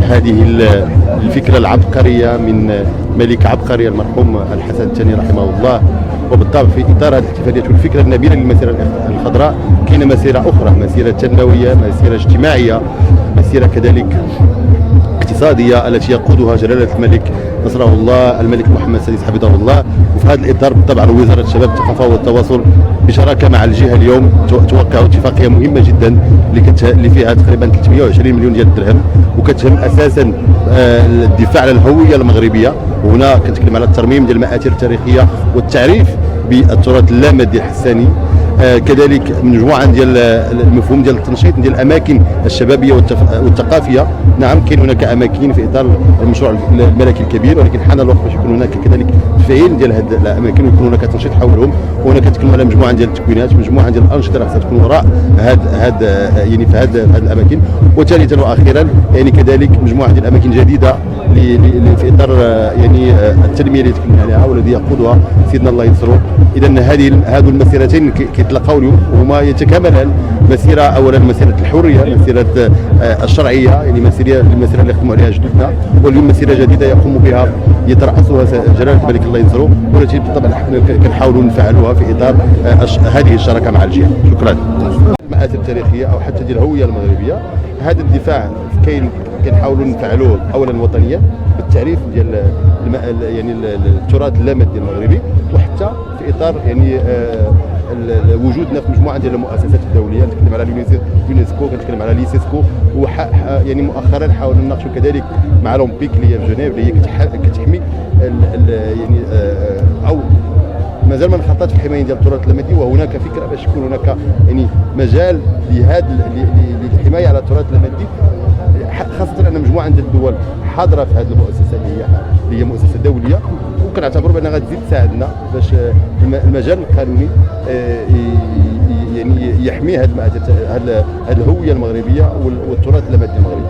هذه الفكرة العبقرية من ملك عبقري المرحوم الحسن الثاني رحمه الله. وبالطبع في إطار هذه الاحتفاليات والفكرة النبيلة للمسيرة الخضراء كاينة مسيرة أخرى، مسيرة تنموية، مسيرة اجتماعية، مسيرة كذلك اقتصادية التي يقودها جلالة الملك نصره الله الملك محمد السادس حفظه الله. وفي هذا الإطار بالطبع وزارة الشباب الثقافة والتواصل بشراكة مع الجهة اليوم توقعوا اتفاقية مهمة جدا اللي فيها تقريبا 320 مليون ديال الدرهم، وكتهم أساسا الدفاع على الهوية المغربية. وهنا كنتكلم على الترميم ديال المآثر التاريخية والتعريف بالتراث اللامادي الحساني، كذلك مجموعه ديال المفهوم ديال التنشيط ديال الاماكن الشبابيه والثقافيه. نعم كاين هناك اماكن في اطار المشروع الملكي الكبير، ولكن حان الوقت باش يكون هناك كذلك تفعيل ديال هذه الاماكن ويكون هناك تنشيط حولهم. وهنا كنتكلم على مجموعه ديال التكوينات، مجموعه ديال الانشطه اللي خصها تكون وراء يعني في هذه الاماكن. وثالثا واخيرا يعني كذلك مجموعه ديال الاماكن جديده في اطار يعني التنميه اللي تكلمنا عليها والذي يقودها سيدنا الله ينصره. اذا هذو المسيرتين كيتلاقاو اليوم وهما يتكاملان. مسيره اولا مسيره الحريه، مسيره الشرعيه، يعني المسيره اللي خدموا عليها جدودنا، واليوم مسيره جديده يقوم بها يترأسها جلاله الملك الله ينصره، والتي بالطبع كنحاولوا نفعلوها في اطار هذه الشراكه مع الجهه. شكرا. المآثر التاريخيه او حتى ديال الهويه المغربيه، هذا الدفاع كنحاولوا نفعلوه اولا وطنيا بالتعريف ديال يعني التراث اللامادي المغربي، وحتى في اطار يعني وجودنا في مجموعه ديال المؤسسات الدوليه. نتكلم على اليونسكو، كنتكلم على ليسيسكو، يعني مؤخرا حاولنا نناقشوا كذلك مع الاولمبيك اللي هي في جنيف، اللي هي كتحمي يعني او مازال ما انخرطت في حمايه ديال التراث اللامادي. وهناك فكره باش يكون هناك يعني مجال للحمايه على التراث اللامادي، خاصه ان مجموعه ديال الدول حاضره في هذه المؤسسه اللي هي مؤسسه دوليه، وكنعتبر بانها غتزيد تساعدنا باش المجال القانوني يعني يحمي هذه الهويه المغربيه والتراث اللامادي المغربي.